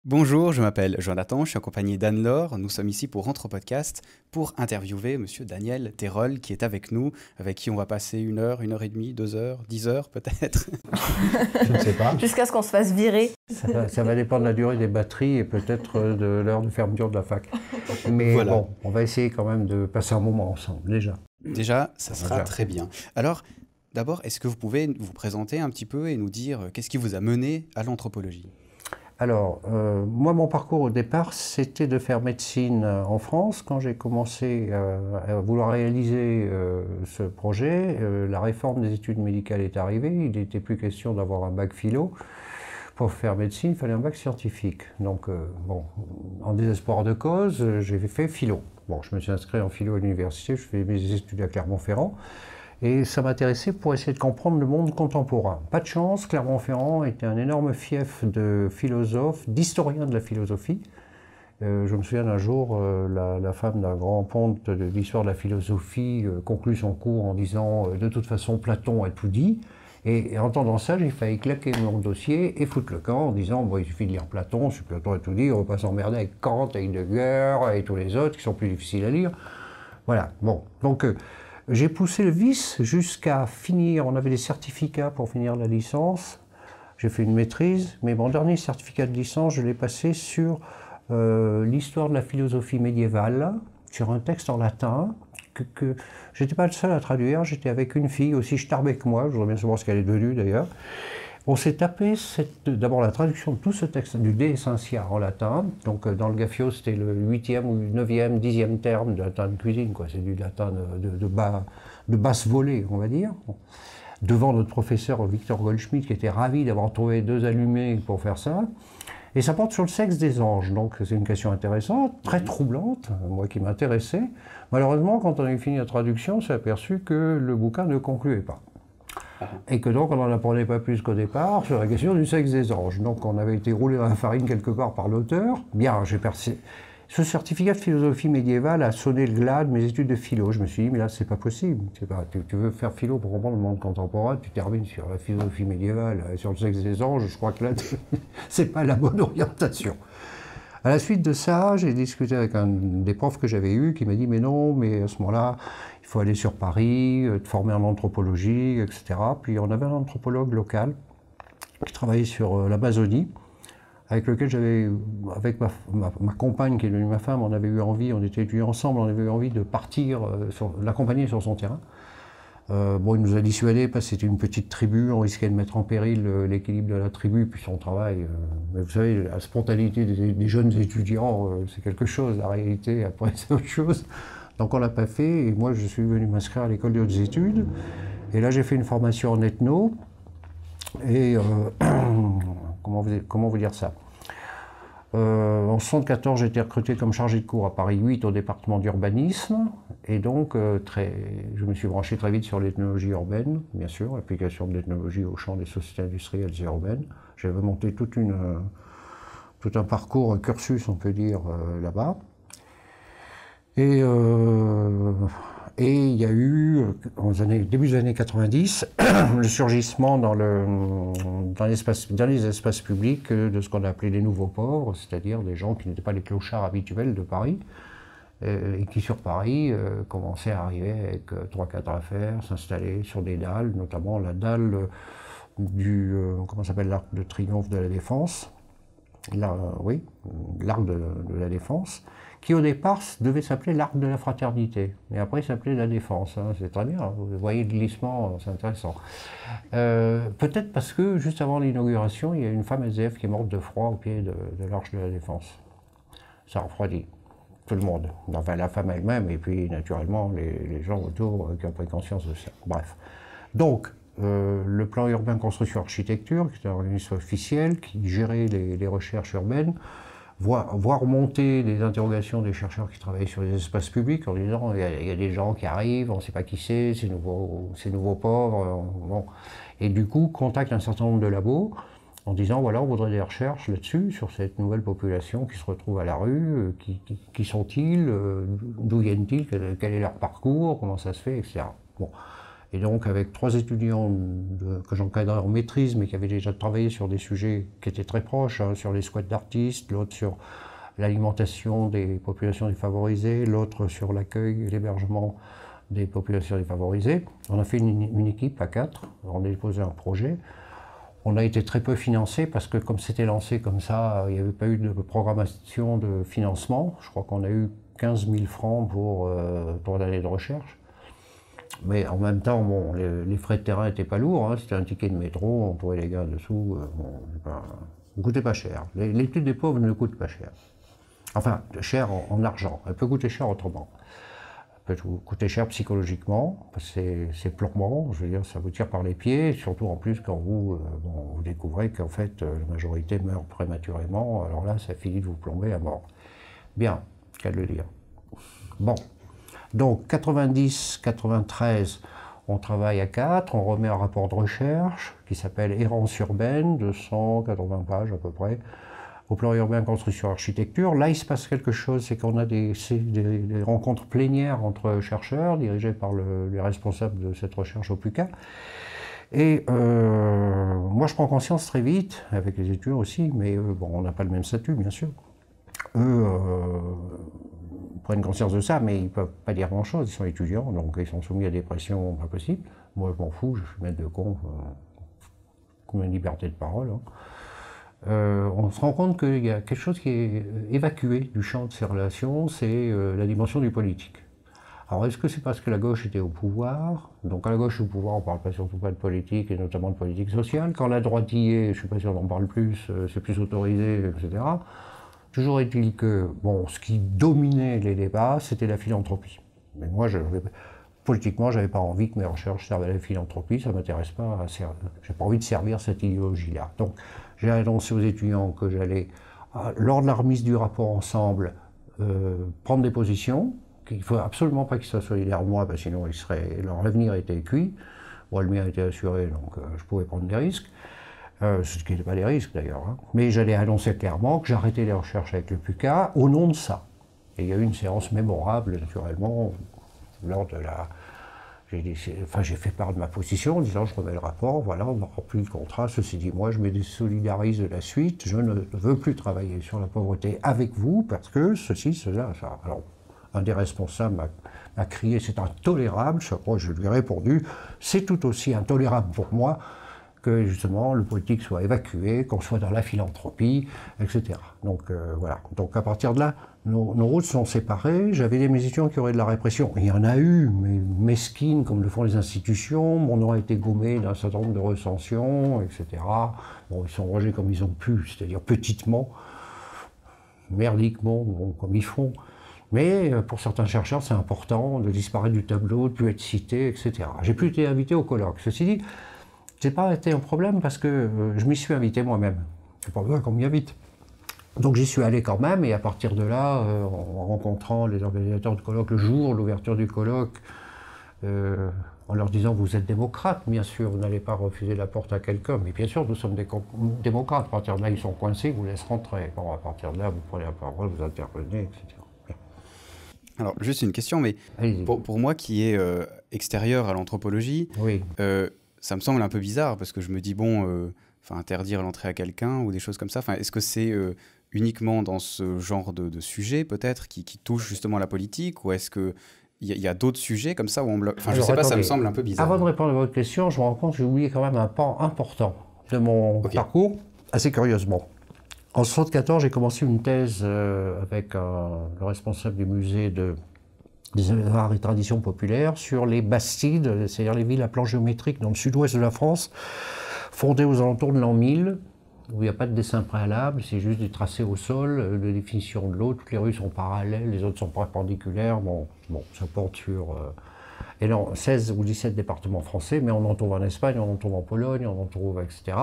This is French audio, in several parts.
Bonjour, je m'appelle Jonathan, je suis accompagné d'Anne-Laure. Nous sommes ici pour Rentre Podcast pour interviewer Monsieur Daniel Terol qui est avec nous, avec qui on va passer 1 heure et demie, 2 heures, 10 heures peut-être. Je ne sais pas. Jusqu'à ce qu'on se fasse virer. Ça va dépendre de la durée des batteries et peut-être de l'heure de fermeture de la fac. Mais Voilà. bon, on va essayer quand même de passer un moment ensemble, déjà. Déjà, ça sera Déjà. très bien. Alors, d'abord, est-ce que vous pouvez vous présenter un petit peu et nous dire qu'est-ce qui vous a mené à l'anthropologie ? Alors, moi, mon parcours au départ, c'était de faire médecine en France. Quand j'ai commencé à vouloir réaliser ce projet, la réforme des études médicales est arrivée. Il n'était plus question d'avoir un bac philo. Pour faire médecine, il fallait un bac scientifique. Donc, bon, en désespoir de cause, j'ai fait philo. Bon, je me suis inscrit en philo à l'université, je fais mes études à Clermont-Ferrand. Et ça m'intéressait pour essayer de comprendre le monde contemporain. Pas de chance, Clermont-Ferrand était un énorme fief de philosophes, d'historiens de la philosophie. Je me souviens d'un jour, la femme d'un grand ponte de l'histoire de la philosophie conclut son cours en disant de toute façon Platon a tout dit. Et en entendant ça, j'ai failli claquer mon dossier et foutre le camp en disant bon, il suffit de lire Platon, si Platon a tout dit, on va pas s'emmerder avec Kant, Heidegger et tous les autres qui sont plus difficiles à lire. Voilà, bon, donc j'ai poussé le vice jusqu'à finir, on avait des certificats pour finir la licence, j'ai fait une maîtrise, mais mon dernier certificat de licence, je l'ai passé sur l'histoire de la philosophie médiévale, sur un texte en latin, que j'étais pas le seul à traduire, j'étais avec une fille aussi starbée que moi, je voudrais bien savoir ce qu'elle est devenue d'ailleurs. On s'est tapé d'abord la traduction de tout ce texte, du De Essentia en latin. Donc dans le Gaffio, c'était le 8e ou 9e, 10e terme de latin de cuisine, quoi. C'est du latin de basse volée, on va dire. Devant notre professeur Victor Goldschmidt, qui était ravi d'avoir trouvé 2 allumés pour faire ça. Et ça porte sur le sexe des anges, donc c'est une question intéressante, très troublante, moi qui m'intéressais. Malheureusement, quand on a fini la traduction, on s'est aperçu que le bouquin ne concluait pas. Et que donc on n'en apprenait pas plus qu'au départ sur la question du sexe des anges. Donc on avait été roulé dans la farine quelque part par l'auteur. Bien, j'ai percé. Ce certificat de philosophie médiévale a sonné le glas de mes études de philo. Je me suis dit, mais là, c'est pas possible. Tu veux faire philo pour comprendre le monde contemporain, tu termines sur la philosophie médiévale, sur le sexe des anges, je crois que là, c'est pas la bonne orientation. À la suite de ça, j'ai discuté avec un des profs que j'avais eu qui m'a dit, mais non, mais à ce moment-là, il faut aller sur Paris, te former en anthropologie, etc. Puis on avait un anthropologue local qui travaillait sur l'Amazonie, avec lequel j'avais, avec ma compagne qui est devenue ma femme, on avait eu envie, on était étudiants ensemble, on avait eu envie de partir, l'accompagner sur son terrain. Bon, il nous a dissuadés parce que c'était une petite tribu, on risquait de mettre en péril l'équilibre de la tribu, puis son travail. Mais vous savez, la spontanéité des jeunes étudiants, c'est quelque chose, la réalité, après, c'est autre chose. Donc on l'a pas fait, et moi je suis venu m'inscrire à l'école des hautes études, et là j'ai fait une formation en ethno, et comment vous dire ça? En 1974, j'ai été recruté comme chargé de cours à Paris 8 au département d'urbanisme, et donc je me suis branché très vite sur l'ethnologie urbaine, bien sûr, l'application de l'ethnologie au champ des sociétés industrielles et urbaines. J'avais monté tout un parcours, un cursus, on peut dire, là-bas. Et il y a eu, début des années 90, le surgissement dans les espaces publics de ce qu'on a appelé les nouveaux pauvres, c'est-à-dire des gens qui n'étaient pas les clochards habituels de Paris, et qui sur Paris commençaient à arriver avec 3-4 affaires, s'installer sur des dalles, notamment la dalle comment s'appelle, l'Arc de Triomphe de la Défense, l'Arc de la Défense, qui au départ devait s'appeler l'Arc de la Fraternité, et après il s'appelait la Défense, hein, c'est très bien, vous voyez le glissement, c'est intéressant. Peut-être parce que juste avant l'inauguration, il y a une femme SDF qui est morte de froid au pied de l'Arche de la Défense. Ça refroidit tout le monde, enfin la femme elle-même, et puis naturellement les gens autour qui ont pris conscience de ça. Bref. Donc, le plan urbain construction architecture, qui est un organisme officiel qui gérait les recherches urbaines, voir monter des interrogations des chercheurs qui travaillent sur les espaces publics en disant il y a des gens qui arrivent, on ne sait pas qui c'est, ces nouveaux pauvres. Bon. Et du coup, contacte un certain nombre de labos en disant voilà, on voudrait des recherches là-dessus, sur cette nouvelle population qui se retrouve à la rue, qui sont-ils, d'où viennent-ils, quel est leur parcours, comment ça se fait, etc. Bon. Et donc, avec 3 étudiants que j'encadrais en maîtrise, mais qui avaient déjà travaillé sur des sujets qui étaient très proches, hein, sur les squats d'artistes, l'autre sur l'alimentation des populations défavorisées, l'autre sur l'accueil et l'hébergement des populations défavorisées. On a fait une équipe à 4, on a déposé un projet. On a été très peu financé parce que comme c'était lancé comme ça, il n'y avait pas eu de programmation de financement. Je crois qu'on a eu 15 000 francs pour 3 années de recherche. Mais en même temps, bon, les frais de terrain n'étaient pas lourds, hein, c'était un ticket de métro, on trouvait les gars dessous, ça ne coûtait pas cher. L'étude des pauvres ne coûte pas cher. Enfin, cher en argent, elle peut coûter cher autrement. Elle peut coûter cher psychologiquement, parce que c'est plombant, je veux dire, ça vous tire par les pieds, surtout en plus quand vous découvrez qu'en fait la majorité meurt prématurément, alors là ça finit de vous plomber à mort. Bien, qu'à le dire. Bon. Donc 90-93, on travaille à 4, on remet un rapport de recherche qui s'appelle Errance urbaine, de 180 pages à peu près, au plan urbain, construction, architecture. Là, il se passe quelque chose, c'est qu'on a des rencontres plénières entre chercheurs, dirigées par les responsables de cette recherche au PUCA. Et moi, je prends conscience très vite, avec les étudiants aussi, mais bon, on n'a pas le même statut, bien sûr. Eux prennent conscience de ça, mais ils ne peuvent pas dire grand-chose, ils sont étudiants, donc ils sont soumis à des pressions pas possibles. Moi, je m'en fous, je suis maître de conf, comme une liberté de parole. Hein. On se rend compte qu'il y a quelque chose qui est évacué du champ de ces relations, c'est la dimension du politique. Alors, est-ce que c'est parce que la gauche était au pouvoir? Donc, à la gauche au pouvoir, on ne parle pas surtout pas de politique, et notamment de politique sociale. Quand la droite y est, je ne suis pas sûr qu'on en parle plus, c'est plus autorisé, etc. Toujours est-il que, bon, ce qui dominait les débats, c'était la philanthropie. Mais moi, politiquement, je n'avais pas envie que mes recherches servent à la philanthropie, ça ne m'intéresse pas, je n'ai pas envie de servir cette idéologie-là. Donc, j'ai annoncé aux étudiants que j'allais, lors de la remise du rapport ensemble, prendre des positions, qu'il ne faut absolument pas qu'ils soient solidaires de moi, parce que sinon leur avenir était cuit. Moi, le mien était assuré, donc je pouvais prendre des risques. Ce qui n'était pas des risques d'ailleurs. Hein. Mais j'allais annoncer clairement que j'arrêtais les recherches avec le PUCA au nom de ça. Et il y a eu une séance mémorable, naturellement, lors de la... J'ai fait part de ma position en disant je remets le rapport, voilà, on n'aura plus de contrat. Ceci dit, moi je me désolidarise de la suite, je ne veux plus travailler sur la pauvreté avec vous parce que ceci, cela, ça. Alors, un des responsables m'a crié c'est intolérable, je lui ai répondu c'est tout aussi intolérable pour moi que justement le politique soit évacué, qu'on soit dans la philanthropie, etc. Donc voilà. Donc à partir de là, nos routes sont séparées. J'avais des étudiants qui auraient de la répression. Il y en a eu, mais mesquines comme le font les institutions. Mon nom a été gommé d'un certain nombre de recensions, etc. Bon, ils sont rangés comme ils ont pu, c'est-à-dire petitement, merdiquement, bon, comme ils font. Mais pour certains chercheurs, c'est important de disparaître du tableau, de ne plus être cité, etc. J'ai plus été invité au colloque. Ceci dit, c'est pas été un problème parce que je m'y suis invité moi-même. C'est pas besoin qu'on m'y invite. Donc j'y suis allé quand même, et à partir de là, en rencontrant les organisateurs du colloque le jour de l'ouverture du colloque, en leur disant vous êtes démocrate, bien sûr, vous n'allez pas refuser la porte à quelqu'un, mais bien sûr nous sommes des démocrates. À partir de là, ils sont coincés, ils vous laissent rentrer. Bon, à partir de là, vous prenez la parole, vous intervenez, etc. Bien. Alors, juste une question, mais pour moi qui est extérieur à l'anthropologie, oui. Ça me semble un peu bizarre parce que je me dis, bon, interdire l'entrée à quelqu'un ou des choses comme ça, est-ce que c'est uniquement dans ce genre de sujet peut-être qui touche justement à la politique, ou est-ce qu'il y a d'autres sujets comme ça où on bloque? Je ne sais pas, ça me semble un peu bizarre. Avant de répondre à votre question, je me rends compte que j'ai oublié quand même un pan important de mon parcours, assez curieusement. En 1974, j'ai commencé une thèse avec le responsable du musée des arts et traditions populaires sur les bastides, c'est-à-dire les villes à plan géométrique dans le sud-ouest de la France, fondées aux alentours de l'an 1000, où il n'y a pas de dessin préalable, c'est juste des tracés au sol, de définition de l'eau, toutes les rues sont parallèles, les autres sont perpendiculaires, bon ça porte sur 16 ou 17 départements français, mais on en trouve en Espagne, on en trouve en Pologne, on en trouve, etc.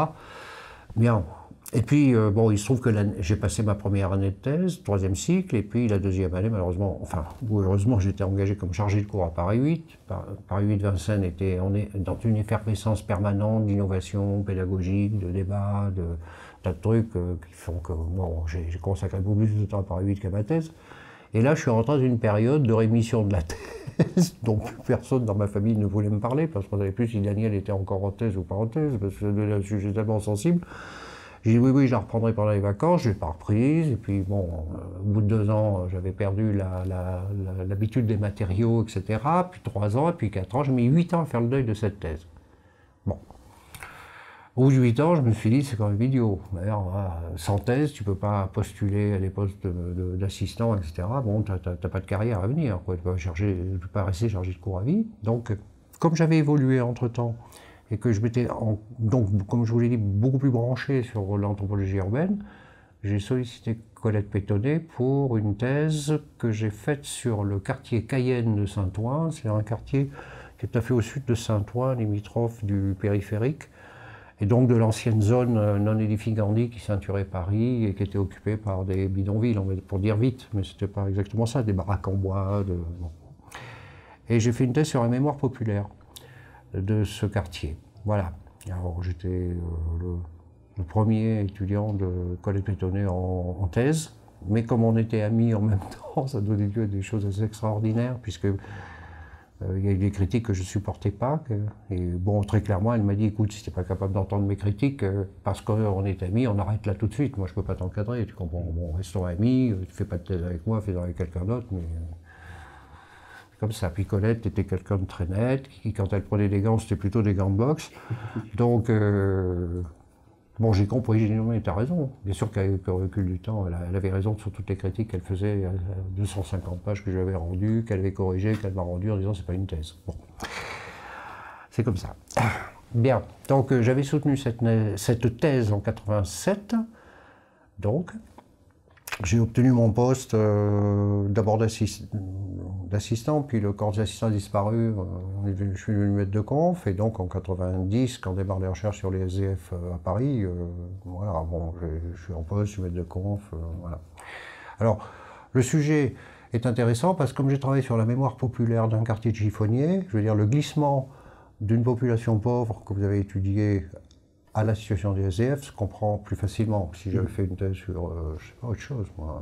Bien. Et puis, il se trouve que j'ai passé ma première année de thèse, 3e cycle, et puis la 2e année, malheureusement, ou heureusement, j'étais engagé comme chargé de cours à Paris 8. Paris 8 Vincennes on est dans une effervescence permanente d'innovation pédagogique, de débat, tas de trucs qui font que j'ai consacré beaucoup plus de temps à Paris 8 qu'à ma thèse. Et là, je suis rentré dans une période de rémission de la thèse, dont plus personne dans ma famille ne voulait me parler, parce qu'on ne savait plus si Daniel était encore en thèse ou pas en thèse, parce que c'est un sujet tellement sensible. J'ai dit oui, oui, je la reprendrai pendant les vacances, je ne l'ai pas reprise, et puis bon, au bout de 2 ans, j'avais perdu l'habitude des matériaux, etc., puis 3 ans, et puis 4 ans, j'ai mis 8 ans à faire le deuil de cette thèse. Bon. Au bout de 8 ans, je me suis dit, c'est quand même idiot. D'ailleurs, sans thèse, tu ne peux pas postuler à des postes d'assistant, etc. Bon, tu n'as pas de carrière à venir, quoi. Tu ne peux pas rester chargé de cours à vie. Donc, comme j'avais évolué entre-temps, et que je m'étais, donc, comme je vous l'ai dit, beaucoup plus branché sur l'anthropologie urbaine, j'ai sollicité Colette Pétonnet pour une thèse que j'ai faite sur le quartier Cayenne de Saint-Ouen. C'est un quartier qui est tout à fait au sud de Saint-Ouen, limitrophe du périphérique, et donc de l'ancienne zone non édificandie qui ceinturait Paris et qui était occupée par des bidonvilles, pour dire vite, mais c'était pas exactement ça, des baraques en bois. Bon. Et j'ai fait une thèse sur la mémoire populaire de ce quartier. Voilà. Alors j'étais le premier étudiant de Colette Pétonnet en thèse, mais comme on était amis en même temps, ça donnait lieu à des choses assez extraordinaires, puisque il y a eu des critiques que je ne supportais pas. Et bon, très clairement, elle m'a dit, écoute, si tu n'es pas capable d'entendre mes critiques, parce qu'on est amis, on arrête là tout de suite. Moi, je ne peux pas t'encadrer, tu comprends. Bon, restons amis, tu ne fais pas de thèse avec moi, fais-en avec quelqu'un d'autre, mais c'est comme ça. Puis Colette était quelqu'un de très net, qui, quand elle prenait des gants, c'était plutôt des gants de boxe. Donc, bon, j'ai compris, j'ai dit, non, mais t'as raison. Bien sûr qu'avec le recul du temps, elle avait raison sur toutes les critiques qu'elle faisait, 250 pages que j'avais rendues, qu'elle avait corrigées, qu'elle m'a rendues en disant c'est pas une thèse. Bon. C'est comme ça. Bien. Donc, j'avais soutenu cette thèse en 87. Donc, j'ai obtenu mon poste d'abord d'assistant, puis le corps d'assistant a disparu, je suis devenu maître de conf, et donc en 90, quand démarrent les recherches sur les SDF à Paris, voilà, bon, je suis en poste, je suis maître de conf, voilà. Alors, le sujet est intéressant parce que comme j'ai travaillé sur la mémoire populaire d'un quartier de chiffonniers, je veux dire, le glissement d'une population pauvre que vous avez étudié à la situation des SDF se comprend plus facilement. Si j'avais fait une thèse sur, je sais pas, autre chose, moi,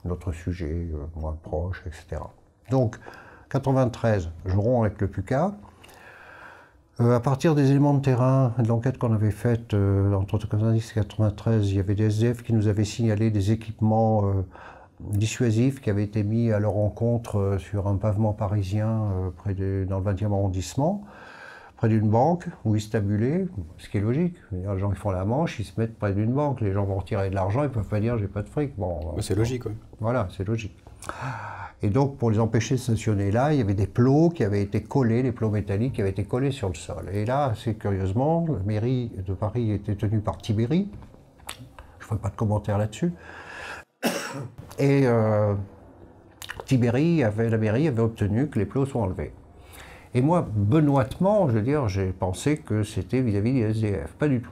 notre sujet, moins proche, etc. Donc, 93, je romps avec le PUCA. À partir des éléments de terrain, de l'enquête qu'on avait faite entre 90 et 93, il y avait des SDF qui nous avaient signalé des équipements dissuasifs qui avaient été mis à leur rencontre sur un pavement parisien dans le 20e arrondissement, près d'une banque où ils se tabulaient, ce qui est logique. Les gens qui font la manche, ils se mettent près d'une banque, les gens vont retirer de l'argent, ils ne peuvent pas dire j'ai pas de fric. Bon, c'est logique, oui. Voilà, c'est logique. Et donc, pour les empêcher de stationner là, il y avait des plots qui avaient été collés, des plots métalliques qui avaient été collés sur le sol. Et là, assez curieusement, la mairie de Paris était tenue par Tibéri. Je ne ferai pas de commentaire là-dessus. Et la mairie avait obtenu que les plots soient enlevés. Et moi, benoîtement, je veux dire, j'ai pensé que c'était vis-à-vis des SDF. Pas du tout.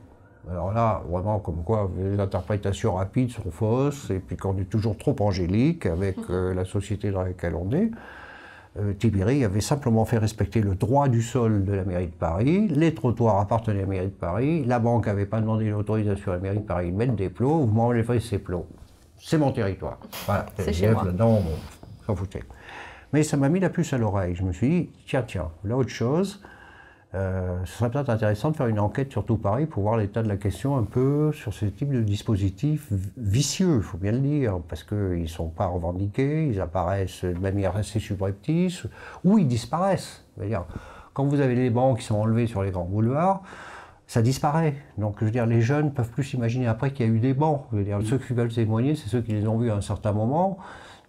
Alors là, vraiment, comme quoi les interprétations rapides sont fausses, et puis qu'on est toujours trop angélique avec la société dans laquelle on est. Tibéri avait simplement fait respecter le droit du sol de la mairie de Paris, les trottoirs appartenaient à la mairie de Paris, la banque n'avait pas demandé l'autorisation à la mairie de Paris de mettre des plots, vous m'enlèverez ces plots. C'est mon territoire. Voilà, c'est chez moi. Là-dedans, bon, s'en foutait. Mais ça m'a mis la puce à l'oreille. Je me suis dit, tiens, là autre chose, ce serait peut-être intéressant de faire une enquête sur tout Paris pour voir l'état de la question un peu sur ce type de dispositifs vicieux, il faut bien le dire, parce qu'ils ne sont pas revendiqués, ils apparaissent de manière assez subreptice, ou ils disparaissent. C'est-à-dire, quand vous avez les bancs qui sont enlevés sur les grands boulevards, ça disparaît. Donc, je veux dire, les jeunes ne peuvent plus s'imaginer après qu'il y a eu des bancs. Je veux dire, ceux qui veulent témoigner, c'est ceux qui les ont vus à un certain moment.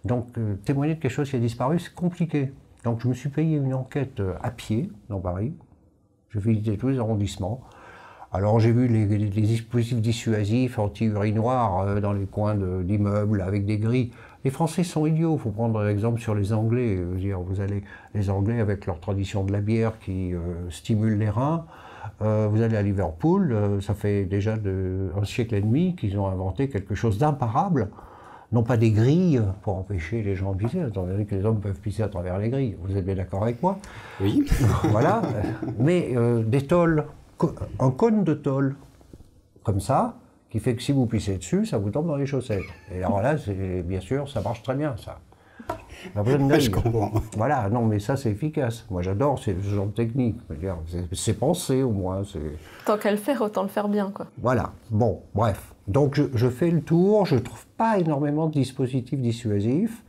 Donc, témoigner de quelque chose qui a disparu, c'est compliqué. Donc, je me suis payé une enquête à pied dans Paris. J'ai visité tous les arrondissements. Alors, j'ai vu les dispositifs dissuasifs anti-urinoirs dans les coins d'immeubles avec des grilles. Les Français sont idiots. Il faut prendre l'exemple sur les Anglais. Je veux dire, les Anglais, avec leur tradition de la bière qui stimule les reins, vous allez à Liverpool, ça fait déjà un siècle et demi qu'ils ont inventé quelque chose d'imparable. Non pas des grilles pour empêcher les gens de pisser, étant donné que les hommes peuvent pisser à travers les grilles. Vous êtes bien d'accord avec moi? Oui. Voilà. Mais des tôles, un cône de tôle, comme ça, qui fait que si vous pissez dessus, ça vous tombe dans les chaussettes. Et alors là, bien sûr, ça marche très bien, ça. Je comprends. Voilà, non, mais ça, c'est efficace. Moi, j'adore ce genre de technique. C'est pensé, au moins. Tant qu'à le faire, autant le faire bien, quoi. Voilà. Bon, bref. Donc, je fais le tour. Je ne trouve pas énormément de dispositifs dissuasifs,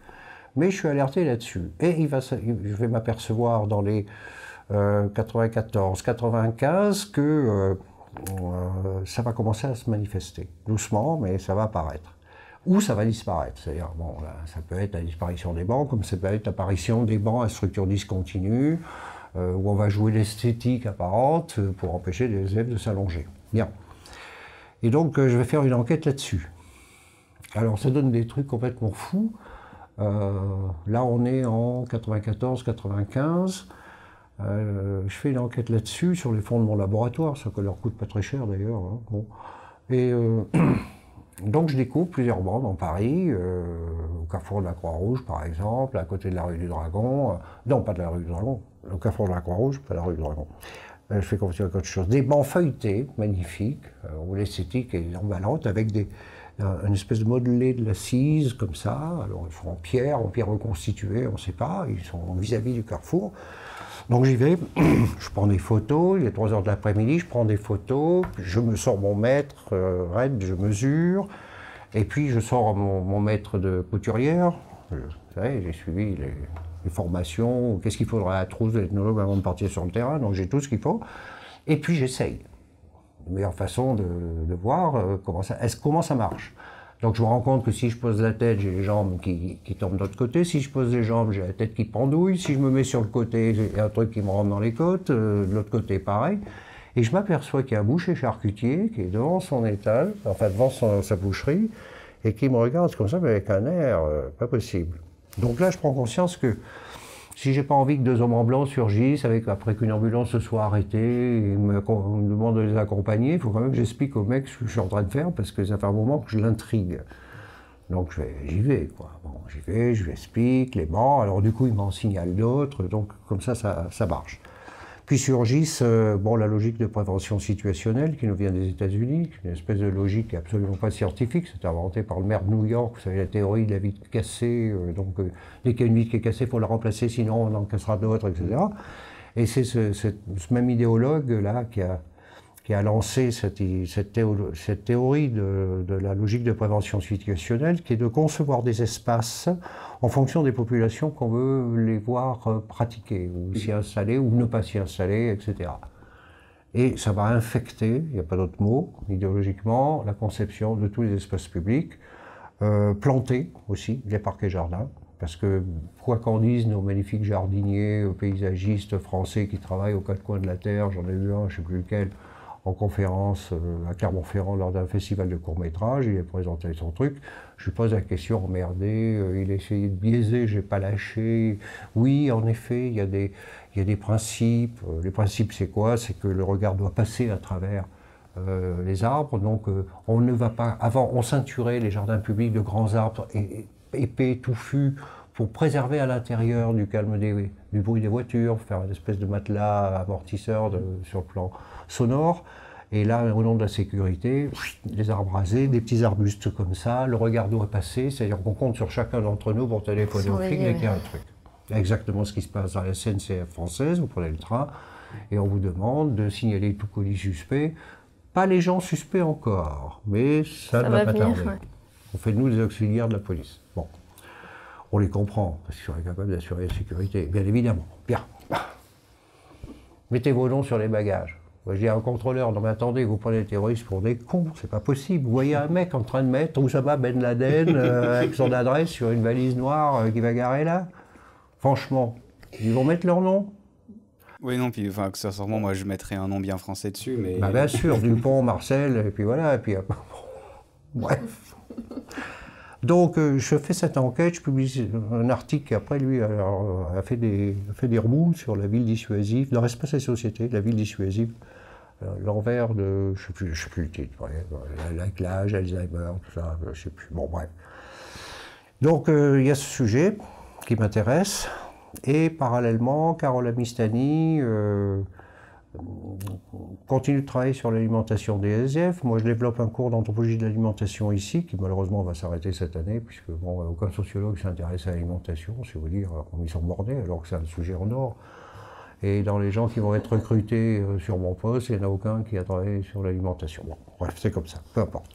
mais je suis alerté là-dessus. Et je vais m'apercevoir dans les 94, 95 que ça va commencer à se manifester. Doucement, mais ça va apparaître. Ou ça va disparaître. C'est-à-dire, bon, là, ça peut être la disparition des bancs, comme ça peut être l'apparition des bancs à structure discontinue, où on va jouer l'esthétique apparente pour empêcher les élèves de s'allonger. Bien. Et donc, je vais faire une enquête là-dessus. Alors, ça donne des trucs complètement fous. Là, on est en 94-95. Je fais une enquête là-dessus, sur les fonds de mon laboratoire, ça ne leur coûte pas très cher d'ailleurs. Hein. Bon. Et donc je découvre plusieurs bancs dans Paris, au carrefour de la Croix-Rouge par exemple, à côté de la rue du Dragon. Non, pas de la rue du Dragon, au carrefour de la Croix-Rouge, pas la rue du Dragon. Je fais confiance à autre chose. Des bancs feuilletés, magnifiques, où l'esthétique est emballante, avec une espèce de modelé de l'assise, comme ça. Alors ils sont en pierre reconstituée, on ne sait pas, ils sont vis-à-vis du carrefour. Donc j'y vais, je prends des photos, il est 3 h de l'après-midi, je prends des photos, je me sors mon mètre raide, je mesure, et puis je sors mon mètre de couturière. Vous savez, j'ai suivi les formations, qu'est-ce qu'il faudra à la trousse de l'ethnologue avant de partir sur le terrain, donc j'ai tout ce qu'il faut, et puis j'essaye. La meilleure façon de voir comment ça marche. Donc je me rends compte que si je pose la tête, j'ai les jambes qui tombent de l'autre côté. Si je pose les jambes, j'ai la tête qui pendouille. Si je me mets sur le côté, j'ai un truc qui me rentre dans les côtes. De l'autre côté, pareil. Et je m'aperçois qu'il y a un boucher charcutier qui est devant son étal, enfin devant sa boucherie, et qui me regarde comme ça, mais avec un air pas possible. Donc là, je prends conscience que si j'ai pas envie que 2 hommes en blanc surgissent, après qu'une ambulance se soit arrêtée et me demande de les accompagner, il faut quand même que j'explique au mec ce que je suis en train de faire, parce que ça fait un moment que je l'intrigue. Donc j'y vais, quoi. Bon, j'y vais, je lui explique les bancs, alors du coup il m'en signale d'autres, donc comme ça marche. Puis surgissent la logique de prévention situationnelle qui nous vient des États-Unis, une espèce de logique qui n'est absolument pas scientifique, c'est inventé par le maire de New York, vous savez, la théorie de la vitre cassée, dès qu'il y a une vitre qui est cassée, il faut la remplacer, sinon on en cassera d'autres, etc. Et c'est ce même idéologue-là qui a lancé cette théorie de la logique de prévention situationnelle, qui est de concevoir des espaces en fonction des populations qu'on veut les voir pratiquer, ou s'y installer, ou ne pas s'y installer, etc. Et ça va infecter, il n'y a pas d'autre mot, idéologiquement, la conception de tous les espaces publics, planter aussi, les parcs et jardins, parce que, quoi qu'en disent nos magnifiques jardiniers, paysagistes français qui travaillent aux 4 coins de la Terre, j'en ai vu un, je ne sais plus lequel, en conférence à Clermont-Ferrand lors d'un festival de court-métrage, il a présenté son truc, je lui pose la question emmerdée, il a essayé de biaiser, j'ai pas lâché. Oui, en effet, il y a des principes. Les principes, c'est quoi? C'est que le regard doit passer à travers les arbres, donc on ne va pas... Avant, on ceinturait les jardins publics de grands arbres épais, touffus, pour préserver à l'intérieur du calme du bruit des voitures, faire une espèce de matelas amortisseur sur le plan sonore. Et là, au nom de la sécurité, les arbres rasés, des petits arbustes comme ça, le regard doit passer, c'est-à-dire qu'on compte sur chacun d'entre nous pour téléphoner au flic dès qu'il y a un truc. C'est exactement ce qui se passe dans la SNCF française, vous prenez le train, et on vous demande de signaler tout colis suspect. Pas les gens suspects encore, mais ça ne va pas tarder. Ouais. On fait de nous des auxiliaires de la police. Bon. On les comprend, parce qu'ils seraient capables d'assurer la sécurité, bien évidemment. Bien. Mettez vos noms sur les bagages. Moi, je dis à un contrôleur, non mais attendez, vous prenez les terroristes pour des cons, c'est pas possible. Vous voyez un mec en train de mettre Oussama Ben Laden avec son adresse sur une valise noire qui va garer là? Franchement, ils vont mettre leur nom? Oui, non, puis accessoirement, moi je mettrais un nom bien français dessus, mais... Bah, bien sûr, Dupont, Marcel, et puis voilà, et puis... Bref. Donc, je fais cette enquête, je publie un article qui, après, lui, a fait des remous sur la ville dissuasive, dans l'espace et société, la ville dissuasive, l'envers de, je sais plus le titre, avec l'âge, Alzheimer, tout ça, je sais plus, bon, bref. Donc, il y a ce sujet qui m'intéresse, et parallèlement, Carola Mistani continue de travailler sur l'alimentation des SDF. Moi, je développe un cours d'anthropologie de l'alimentation ici, qui malheureusement va s'arrêter cette année, puisque bon, aucun sociologue s'intéresse à l'alimentation, si vous dire, ils sont bornés, alors que c'est un sujet en or. Et dans les gens qui vont être recrutés sur mon poste, il n'y en a aucun qui a travaillé sur l'alimentation. Bon, bref, c'est comme ça, peu importe.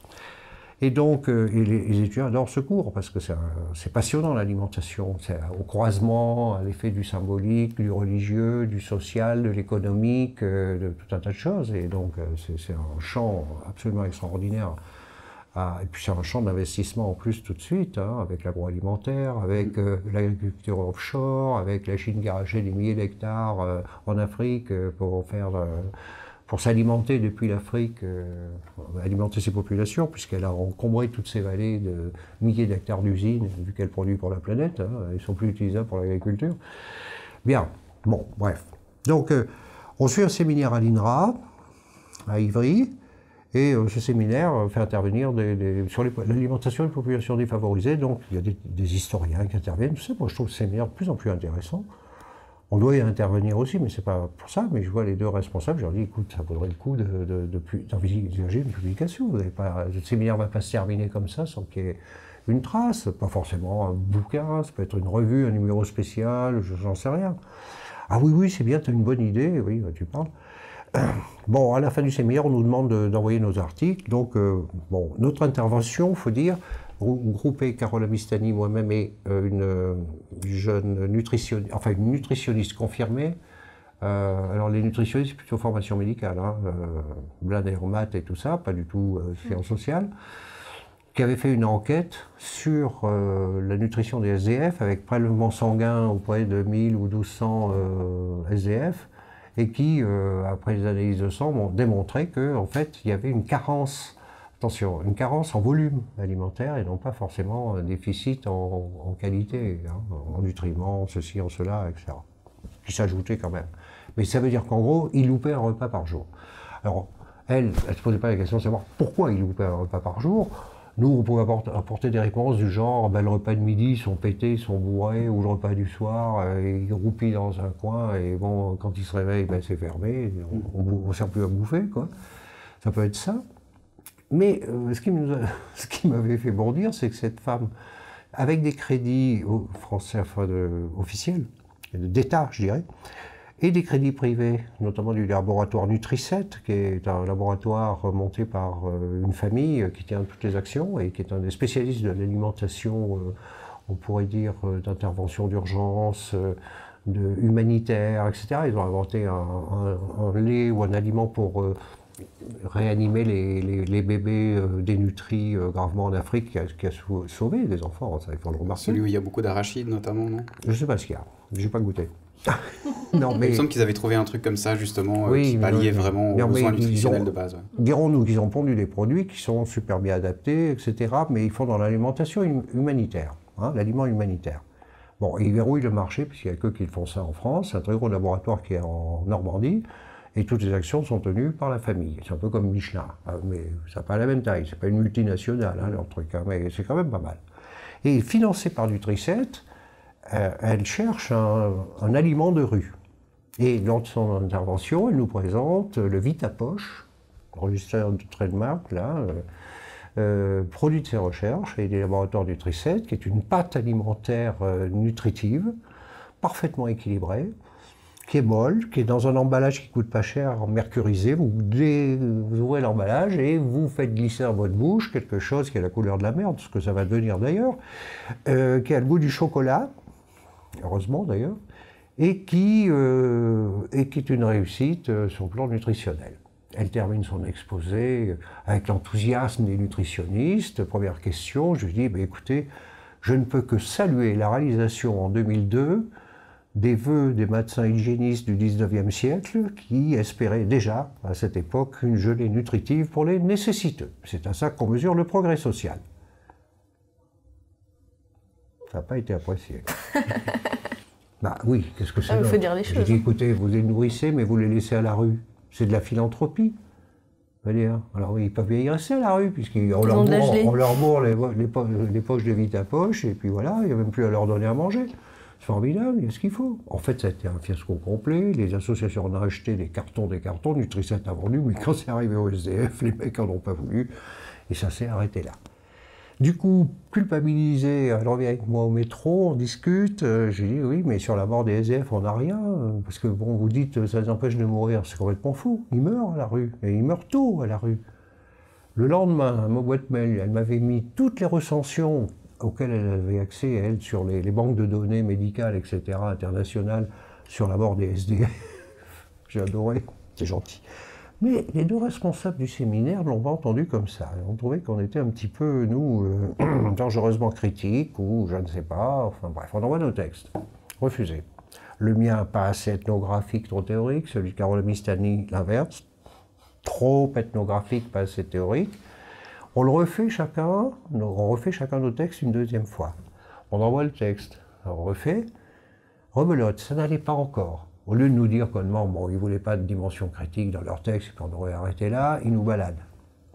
Et donc, les étudiants adorent ce cours, parce que c'est passionnant l'alimentation. C'est au croisement, à l'effet du symbolique, du religieux, du social, de l'économique, de tout un tas de choses. Et donc, c'est un champ absolument extraordinaire. Et puis c'est un champ d'investissement en plus tout de suite, hein, avec l'agroalimentaire, avec l'agriculture offshore, avec la Chine qui a racheté des milliers d'hectares en Afrique pour s'alimenter depuis l'Afrique, alimenter ses populations, puisqu'elle a encombré toutes ces vallées de milliers d'hectares d'usines, vu qu'elle produit pour la planète, hein, ils ne sont plus utilisables pour l'agriculture. Bien, bon, bref. Donc, on suit un séminaire à l'INRA, à Ivry, et ce séminaire fait intervenir sur l'alimentation des populations défavorisées. Donc, il y a des historiens qui interviennent. Tout ça, moi, je trouve le séminaire de plus en plus intéressant. On doit y intervenir aussi, mais c'est pas pour ça. Mais je vois les deux responsables, je leur dis, écoute, ça vaudrait le coup d'envisager une publication. Le séminaire ne va pas se terminer comme ça sans qu'il y ait une trace. Pas forcément un bouquin, ça peut être une revue, un numéro spécial, j'en sais rien. Ah oui, c'est bien, tu as une bonne idée, oui, tu parles. Bon, à la fin du séminaire, on nous demande d'envoyer nos articles. Donc, bon, notre intervention, il faut dire, groupée Carole Amistani, moi-même et une jeune nutritionniste, enfin une nutritionniste confirmée. Alors, les nutritionnistes, c'est plutôt formation médicale, hein, Blain maths et tout ça, pas du tout sciences sociales, qui avait fait une enquête sur la nutrition des SDF avec prélèvement sanguin auprès de 1000 ou 1200 SDF. Et qui, après les analyses de sang, ont démontré qu'en fait, il y avait une carence, attention, une carence en volume alimentaire et non pas forcément un déficit en qualité, hein, en nutriments, ceci, en cela, etc. Qui s'ajoutait quand même. Mais ça veut dire qu'en gros, il loupait un repas par jour. Alors, elle ne se posait pas la question de savoir pourquoi il loupait un repas par jour. Nous, on pouvait apporter des réponses du genre, le repas de midi, ils sont pétés, ils sont bourrés, ou le repas du soir, ils roupillent dans un coin, et bon, quand ils se réveillent, ben, c'est fermé, on ne sert plus à bouffer, quoi. Ça peut être ça. Mais ce qui m'avait fait bondir, c'est que cette femme, avec des crédits français, enfin officiels, d'État, je dirais, et des crédits privés, notamment du laboratoire Nutri7, qui est un laboratoire monté par une famille qui tient toutes les actions et qui est un des spécialistes de l'alimentation, on pourrait dire, d'intervention d'urgence, humanitaire, etc. Ils ont inventé un lait ou un aliment pour réanimer les bébés dénutris gravement en Afrique, qui a sauvé des enfants, ça, il faut le remarquer. Celui où il y a beaucoup d'arachides notamment, non? Je ne sais pas ce qu'il y a, je n'ai pas goûté. Non, mais... Il me semble qu'ils avaient trouvé un truc comme ça, justement, qui palliait vraiment aux besoins nutritionnels de base. Ouais. Dirons-nous qu'ils ont pondu des produits qui sont super bien adaptés, etc., mais ils font dans l'alimentation humanitaire, hein, l'aliment humanitaire. Bon, ils verrouillent le marché, puisqu'il n'y a que qui font ça en France, c'est un très gros laboratoire qui est en Normandie, et toutes les actions sont tenues par la famille. C'est un peu comme Michelin, hein, mais ça n'a pas la même taille, c'est pas une multinationale, hein, leur truc, hein, mais c'est quand même pas mal. Et financé par Nutri7, elle cherche un aliment de rue. Et lors de son intervention, elle nous présente le Vitapoche, registré de trademark, là, produit de ses recherches et des laboratoires Nutri7, qui est une pâte alimentaire nutritive, parfaitement équilibrée, qui est molle, qui est dans un emballage qui coûte pas cher, mercurisé. Vous ouvrez l'emballage et vous faites glisser dans votre bouche quelque chose qui a la couleur de la merde, ce que ça va devenir d'ailleurs, qui a le goût du chocolat, heureusement d'ailleurs, et qui est une réussite sur le plan nutritionnel. Elle termine son exposé avec l'enthousiasme des nutritionnistes. Première question, je lui dis, écoutez, je ne peux que saluer la réalisation en 2002 des vœux des médecins hygiénistes du 19e siècle qui espéraient déjà, à cette époque, une gelée nutritive pour les nécessiteux. C'est à ça qu'on mesure le progrès social. Ça n'a pas été apprécié. Bah oui, qu'est-ce que c'est? Il faut dire les choses. J'ai dit, écoutez, vous les nourrissez, mais vous les laissez à la rue. C'est de la philanthropie. Alors oui, ils peuvent y rester à la rue, puisqu'on leur bourre les poches de Vitapoche, et puis voilà, il n'y a même plus à leur donner à manger. c'est formidable, il y a ce qu'il faut. En fait, ça a été un fiasco complet. Les associations ont acheté des cartons, Nutri-Sect a vendu, mais quand c'est arrivé au SDF, les mecs n'en ont pas voulu. Et ça s'est arrêté là. Du coup, culpabilisé, elle revient avec moi au métro, on discute. J'ai dit oui, mais sur la mort des SDF, on n'a rien. Parce que bon, vous dites ça les empêche de mourir, c'est complètement fou. Ils meurent à la rue, et ils meurent tôt à la rue. Le lendemain, à ma boîte mail, elle m'avait mis toutes les recensions auxquelles elle avait accès, elle, sur les banques de données médicales, etc., internationales, sur la mort des SDF. J'ai adoré, c'est gentil. Mais les deux responsables du séminaire ne l'ont pas entendu comme ça. Ils ont trouvé qu'on était un petit peu, nous, dangereusement critiques, ou je ne sais pas, enfin bref, on envoie nos textes. Refusé. Le mien, pas assez ethnographique, trop théorique, celui de Carole Mistani, l'inverse. Trop ethnographique, pas assez théorique. On refait chacun nos textes une deuxième fois. On envoie le texte, on refait, rebelote, ça n'allait pas encore. Au lieu de nous dire qu'on bon, ils ne voulaient pas de dimension critique dans leur texte et qu'on aurait arrêté là, ils nous baladent.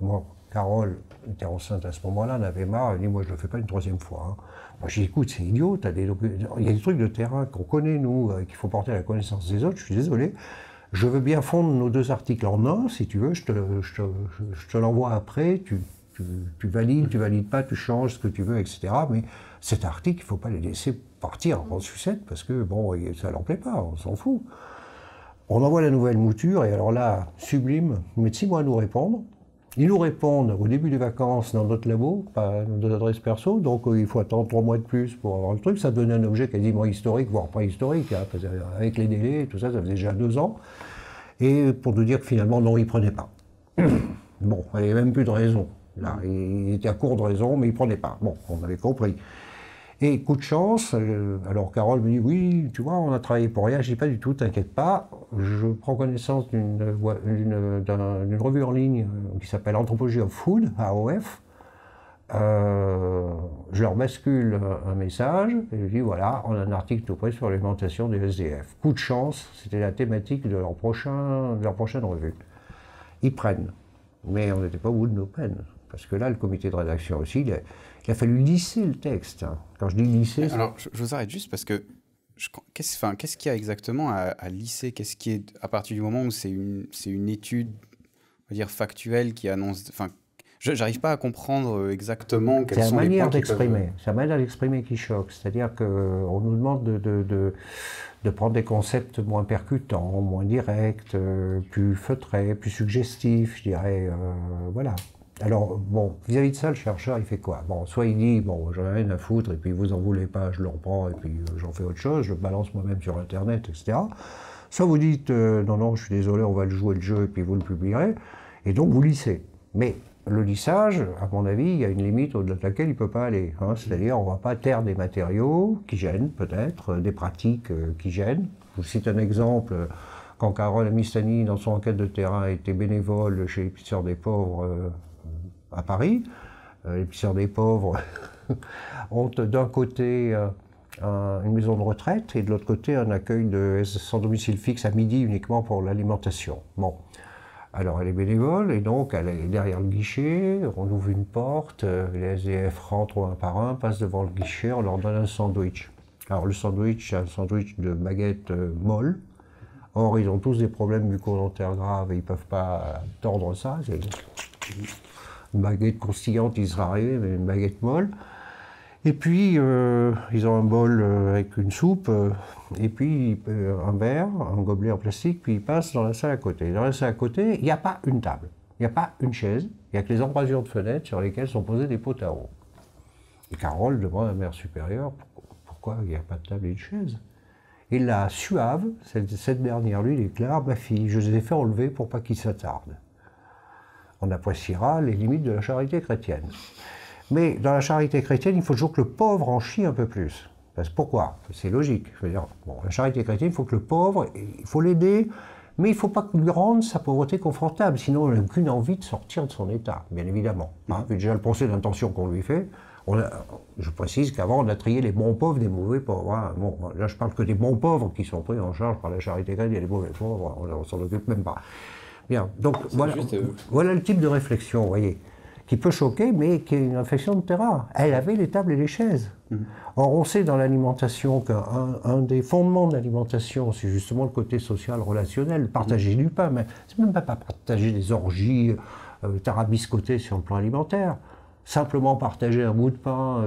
Moi, Carole était enceinte à ce moment-là, en avait marre, elle dit moi je ne le fais pas une troisième fois. Hein. Moi j'ai dit écoute, c'est idiot, il y a des trucs de terrain qu'on connaît nous, qu'il faut porter à la connaissance des autres, je suis désolé. Je veux bien fondre nos deux articles en un, si tu veux, je te l'envoie après, tu valides pas, tu changes ce que tu veux, etc. Mais cet article, il ne faut pas le laisser partir en sucette parce que bon, ça leur plaît pas, on s'en fout. On envoie la nouvelle mouture et alors là, sublime, ils mettent 6 mois à nous répondre. Ils nous répondent au début des vacances dans notre labo, pas notre adresse perso, donc il faut attendre 3 mois de plus pour avoir le truc. Ça devenait un objet quasiment historique, voire pas historique, hein, parce avec les délais et tout ça, ça faisait déjà 2 ans. Et pour nous dire que finalement, non, ils ne prenaient pas. Bon, il n'y avait même plus de raison. Là, il était à court de raison, mais il ne prenait pas. Bon, on avait compris. Et coup de chance, alors Carole me dit, oui, tu vois, on a travaillé pour rien. Je dis pas du tout, t'inquiète pas. Je prends connaissance d'une revue en ligne qui s'appelle Anthropology of Food, AOF. Je leur bascule un message et je dis, voilà, on a un article tout près sur l'alimentation des SDF. Coup de chance, c'était la thématique de leur prochaine revue. Ils prennent. Mais on n'était pas au bout de nos peines. Parce que là, le comité de rédaction aussi, il a fallu lisser le texte. Hein. Quand je dis lisser... Alors, je vous arrête juste parce que qu'est-ce qu'il y a exactement à lisser? Qu'est-ce qui est, à partir du moment où c'est une étude, on va dire, factuelle qui annonce... Enfin, je n'arrive pas à comprendre exactement quels sont les points qui peuvent... C'est la manière d'exprimer qui choque. C'est-à-dire qu'on nous demande de prendre des concepts moins percutants, moins directs, plus feutrés, plus suggestifs, je dirais. Voilà. Alors, bon, vis-à-vis de ça, le chercheur, il fait quoi? Bon, soit il dit, bon, j'en ai rien à foutre, et puis vous en voulez pas, je le reprends, et puis j'en fais autre chose, je le balance moi-même sur Internet, etc. Soit vous dites, non, non, je suis désolé, on va le jouer le jeu, et puis vous le publierez, et donc vous lissez. Mais le lissage, à mon avis, il y a une limite au-delà de laquelle il ne peut pas aller. Hein, c'est-à-dire, on ne va pas taire des matériaux qui gênent, peut-être, des pratiques qui gênent. Je vous cite un exemple. Quand Carole Mistani, dans son enquête de terrain, était bénévole chez l'Épicure des Pauvres à Paris, l'Épicure des Pauvres ont d'un côté une maison de retraite et de l'autre côté un accueil sans domicile fixe à midi uniquement pour l'alimentation. Bon. Alors elle est bénévole et donc elle est derrière le guichet, on ouvre une porte, les SDF rentrent un par un, passent devant le guichet, on leur donne un sandwich. Alors le sandwich, c'est un sandwich de baguette molle. Or ils ont tous des problèmes bucco-dentaires graves et ils ne peuvent pas tordre ça. C'est une baguette croustillante, il sera arrivé, mais une baguette molle. Et puis, ils ont un bol avec une soupe, et puis un verre, un gobelet en plastique, puis ils passent dans la salle à côté. Dans la salle à côté, il n'y a pas une table, il n'y a pas une chaise, il n'y a que les embrasures de fenêtres sur lesquelles sont posés des pots à eau. Et Carole demande à la mère supérieure pourquoi il n'y a pas de table et de chaise. Et la suave, cette dernière lui déclare, ma fille, je les ai fait enlever pour pas qu'ils s'attardent. On appréciera les limites de la charité chrétienne. Mais dans la charité chrétienne, il faut toujours que le pauvre en chie un peu plus. Parce que pourquoi? C'est logique. Je veux dire, bon, la charité chrétienne, il faut que le pauvre, il faut l'aider, mais il ne faut pas lui rendre sa pauvreté confortable, sinon on n'a aucune envie de sortir de son état, bien évidemment. Hein, déjà le procès d'intention qu'on lui fait, je précise qu'avant on a trié les bons pauvres des mauvais pauvres. Hein. Bon, là je parle que des bons pauvres qui sont pris en charge par la charité chrétienne, les mauvais pauvres, on ne s'en occupe même pas. Bien, donc voilà, voilà le type de réflexion, vous voyez. qui peut choquer, mais qui est une infection de terrain. Elle avait les tables et les chaises. Or, on sait dans l'alimentation qu'un des fondements de l'alimentation, c'est justement le côté social, relationnel, partager du pain, mais c'est même pas partager des orgies tarabiscotées sur le plan alimentaire. Simplement partager un bout de pain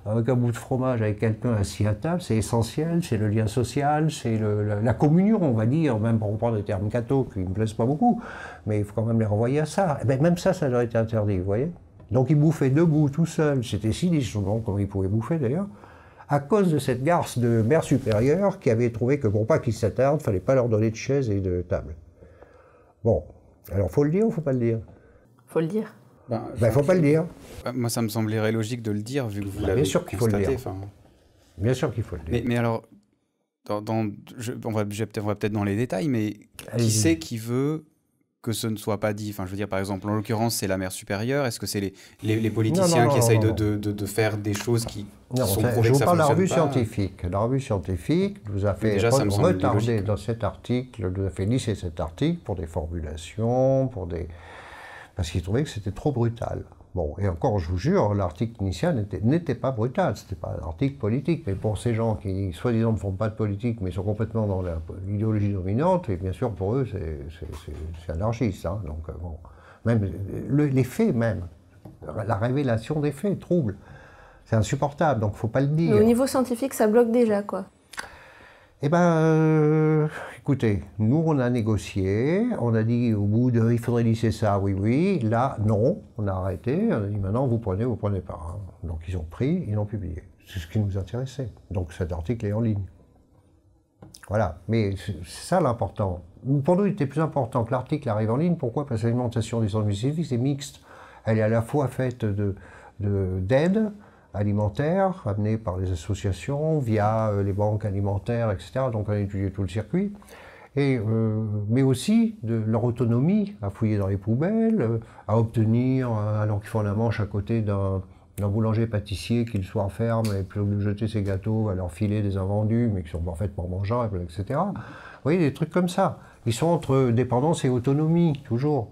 avec un bout de fromage avec quelqu'un assis à table, c'est essentiel, c'est le lien social, c'est la communion, on va dire, même pour reprendre des termes catho qui ne me plaisent pas beaucoup, mais il faut quand même les renvoyer à ça. Et bien, même ça, ça leur a été interdit, vous voyez. Donc il bouffait debout, tout seul, c'était si dissonant comme il pouvait bouffer d'ailleurs, à cause de cette garce de mère supérieure qui avait trouvé que pour pas qu'ils s'attardent, il ne fallait pas leur donner de chaise et de table. Bon, alors faut le dire ou faut pas le dire? Faut le dire. Ben, faut pas le dire. Moi, ça me semblerait logique de le dire, vu que vous l'avez constaté. Bien sûr qu'il faut le dire. Mais alors, on va peut-être dans les détails, mais qui c'est qui veut que ce ne soit pas dit? Enfin, je veux dire, par exemple, en l'occurrence, c'est la mère supérieure. Est-ce que c'est les politiciens qui essayent de faire des choses qui sont prouvées que ça fonctionne pas? Je vous parle de la revue scientifique. La revue scientifique nous a fait retarder dans cet article, nous a fait lisser cet article pour des formulations, parce qu'ils trouvaient que c'était trop brutal. Bon, et encore, je vous jure, l'article initial n'était pas brutal, c'était pas un article politique, mais pour ces gens qui, soi-disant, ne font pas de politique, mais sont complètement dans l'idéologie dominante, et bien sûr, pour eux, c'est anarchiste. Hein, donc, bon, même les faits, même, la révélation des faits trouble. C'est insupportable, donc il ne faut pas le dire. Mais au niveau scientifique, ça bloque déjà, quoi. Eh bien, écoutez, nous on a négocié, on a dit au bout de il faudrait lisser ça, oui, là non, on a arrêté, on a dit maintenant vous prenez pas. Hein. Donc ils ont pris, ils l'ont publié. C'est ce qui nous intéressait. Donc cet article est en ligne. Voilà, mais c'est ça l'important. Pour nous, il était plus important que l'article arrive en ligne. Pourquoi? Parce que l'alimentation du centre scientifique, c'est mixte. Elle est à la fois faite d'aide alimentaire, amenée par les associations, via les banques alimentaires, etc. Donc on a étudié tout le circuit. Mais aussi de leur autonomie à fouiller dans les poubelles, à obtenir, alors qu'ils font la manche à côté d'un boulanger-pâtissier qui le soir ferme et plutôt que de jeter ses gâteaux, à leur filer des invendus, mais qui sont parfaitement mangeables, etc. Vous voyez, des trucs comme ça. Ils sont entre dépendance et autonomie, toujours.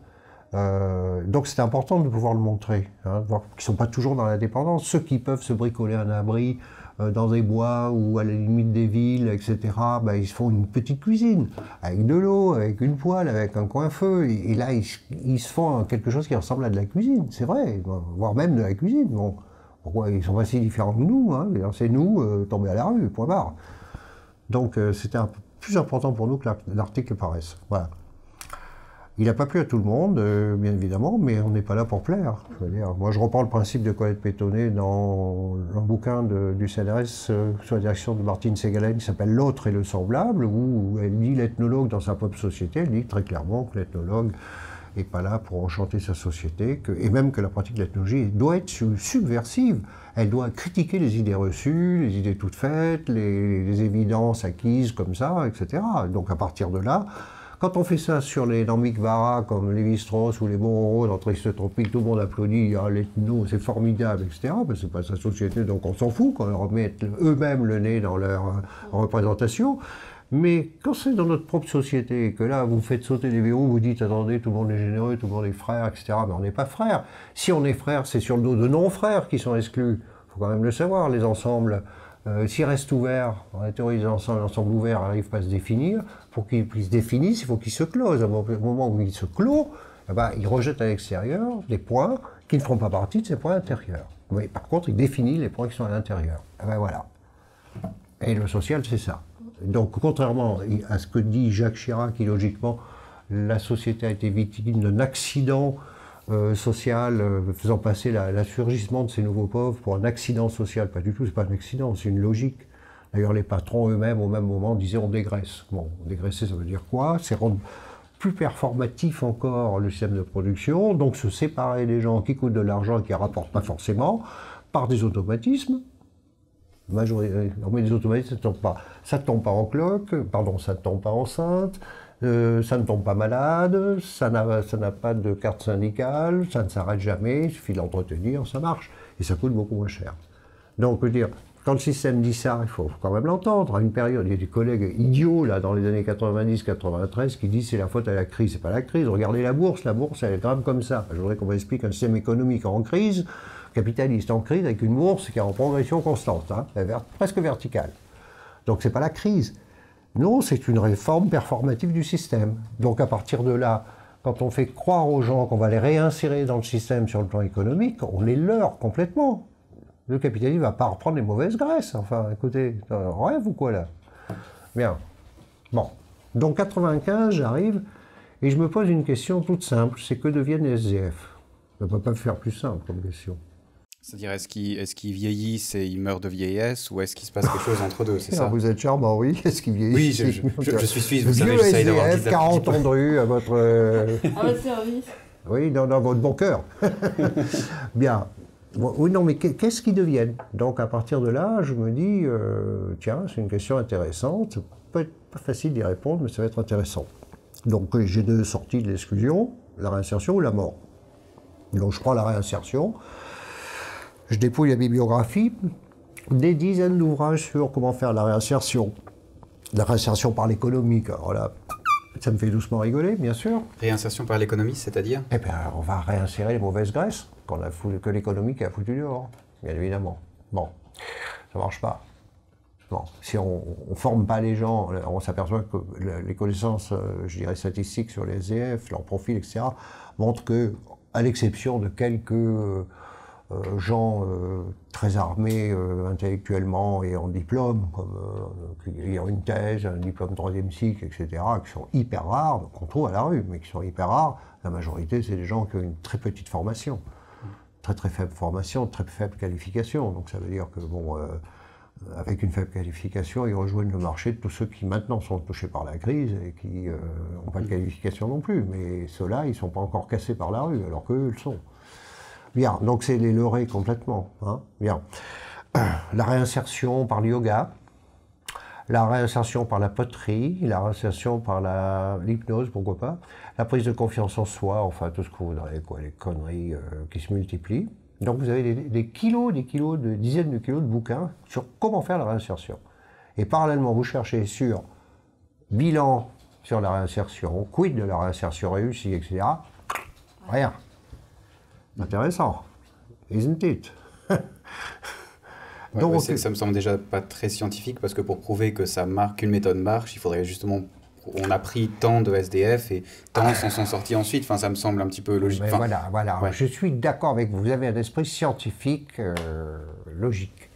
Donc c'est important de pouvoir le montrer, hein, voir qu'ils ne sont pas toujours dans la dépendance. Ceux qui peuvent se bricoler un abri dans des bois ou à la limite des villes, etc., ben, ils se font une petite cuisine, avec de l'eau, avec une poêle, avec un coin-feu, et là ils se font quelque chose qui ressemble à de la cuisine, c'est vrai, voire même de la cuisine. Bon, pourquoi ils sont pas si différents que nous, hein, c'est nous tombés à la rue, point barre. Donc c'était un peu plus important pour nous que l'article paraisse. Voilà. Il n'a pas plu à tout le monde, bien évidemment, mais on n'est pas là pour plaire. Je veux dire, moi, je reprends le principe de Colette Pétonnet dans un bouquin du CNRS sous la direction de Martine Ségalen qui s'appelle L'autre et le semblable, où elle dit l'ethnologue dans sa propre société, elle dit très clairement que l'ethnologue n'est pas là pour enchanter sa société, et même que la pratique de l'ethnologie doit être subversive. Elle doit critiquer les idées reçues, les idées toutes faites, les évidences acquises comme ça, etc. Donc à partir de là, quand on fait ça sur les Namik-Vara comme Lévi-Strauss ou les Bororo dans Triste Tropique, tout le monde applaudit, ah, l'ethno c'est formidable, etc. Ben, c'est pas sa société, donc on s'en fout quand ils remettent eux-mêmes le nez dans leur représentation. Mais quand c'est dans notre propre société, que là vous faites sauter les verrous, vous dites attendez, tout le monde est généreux, tout le monde est frère, etc. Mais on n'est pas frère. Si on est frère, c'est sur le dos de non-frères qui sont exclus. Il faut quand même le savoir, les ensembles. S'ils restent ouverts, dans la théorie des ensembles, l'ensemble ouvert n'arrive pas à se définir. Pour qu'il se définisse, il faut qu'il se close. Au moment où il se clôt, eh ben, il rejette à l'extérieur des points qui ne feront pas partie de ses points intérieurs. Mais par contre, il définit les points qui sont à l'intérieur. Eh ben, voilà. Et le social, c'est ça. Donc, contrairement à ce que dit Jacques Chirac, qui logiquement, la société a été victime d'un accident social, faisant passer l'assurgissement de ces nouveaux pauvres pour un accident social. Pas du tout, c'est pas un accident, c'est une logique. D'ailleurs, les patrons eux-mêmes, au même moment, disaient on dégraisse. Bon, dégraisser, ça veut dire quoi? C'est rendre plus performatif encore le système de production, donc se séparer des gens qui coûtent de l'argent et qui ne rapportent pas forcément, par des automatismes. Mais des automatismes, ça ne tombe pas en cloque, pardon, ça ne tombe pas enceinte, ça ne tombe pas malade, ça n'a pas de carte syndicale, ça ne s'arrête jamais, il suffit de l'entretenir, ça marche. Et ça coûte beaucoup moins cher. Donc, je veux dire, quand le système dit ça, il faut quand même l'entendre. À une période, il y a des collègues idiots, là, dans les années 90-93, qui disent c'est la faute à la crise. C'est pas la crise. Regardez la bourse, elle est grave comme ça. Je voudrais qu'on m'explique un système économique en crise, capitaliste en crise, avec une bourse qui est en progression constante, hein, presque verticale. Donc c'est pas la crise. Non, c'est une réforme performative du système. Donc à partir de là, quand on fait croire aux gens qu'on va les réinsérer dans le système sur le plan économique, on les leurre complètement. Le capitalisme ne va pas reprendre les mauvaises graisses. Enfin, écoutez, on rêve ou quoi là? Bien. Bon. Donc 95, j'arrive et je me pose une question toute simple. C'est que deviennent les SDF? On ne peut pas faire plus simple comme question. C'est-à-dire, est-ce qu'ils vieillissent et ils meurent de vieillesse, ou est-ce qu'il se passe quelque chose entre deux, c'est ça? Vous êtes charmant, oui. Est-ce qu'ils vieillissent? Oui, je suis suisse, vous savez, j'essaye d'avoir 10 40 ans de rue à votre... À votre service. Oui, dans votre bon cœur. Bien. Oui, non, mais qu'est-ce qu'ils deviennent? Donc, à partir de là, je me dis, tiens, c'est une question intéressante. Ça peut être pas facile d'y répondre, mais ça va être intéressant. Donc, j'ai deux sorties de l'exclusion, la réinsertion ou la mort. Donc, je prends la réinsertion. Je dépouille la bibliographie, des dizaines d'ouvrages sur comment faire la réinsertion par l'économique. Alors là, ça me fait doucement rigoler, bien sûr. Réinsertion par l'économie, c'est-à-dire? Eh bien, on va réinsérer les mauvaises graisses que l'économique a foutu dehors, bien évidemment. Bon, ça marche pas. Bon, si on ne forme pas les gens, on s'aperçoit que les connaissances, je dirais, statistiques sur les SDF, leur profil, etc., montrent que, à l'exception de quelques gens très armés intellectuellement et en diplôme, comme ayant une thèse, un diplôme troisième cycle, etc., qui sont hyper rares, qu'on trouve à la rue, mais qui sont hyper rares. La majorité, c'est des gens qui ont une très petite formation, très faible formation, très faible qualification. Donc ça veut dire que, bon, avec une faible qualification, ils rejoignent le marché de tous ceux qui maintenant sont touchés par la crise et qui n'ont pas de qualification non plus. Mais ceux-là, ils ne sont pas encore cassés par la rue, alors qu'eux le sont. Bien, donc c'est les leurrer complètement. Hein. Bien. La réinsertion par le yoga, la réinsertion par la poterie, la réinsertion par l'hypnose, pourquoi pas, la prise de confiance en soi, enfin tout ce que vous voudrez, quoi, les conneries qui se multiplient. Donc vous avez des dizaines de kilos de bouquins sur comment faire la réinsertion. Et parallèlement, vous cherchez sur bilan sur la réinsertion, quid de la réinsertion réussie, etc. Rien. Intéressant, isn't it? Ouais, donc, ça me semble déjà pas très scientifique, parce que pour prouver que ça marque, qu'une méthode marche, il faudrait justement... On a pris tant de SDF et tant s'en sont sortis ensuite. Enfin, ça me semble un petit peu logique. Voilà. Ouais. Je suis d'accord avec vous. Vous avez un esprit scientifique logique.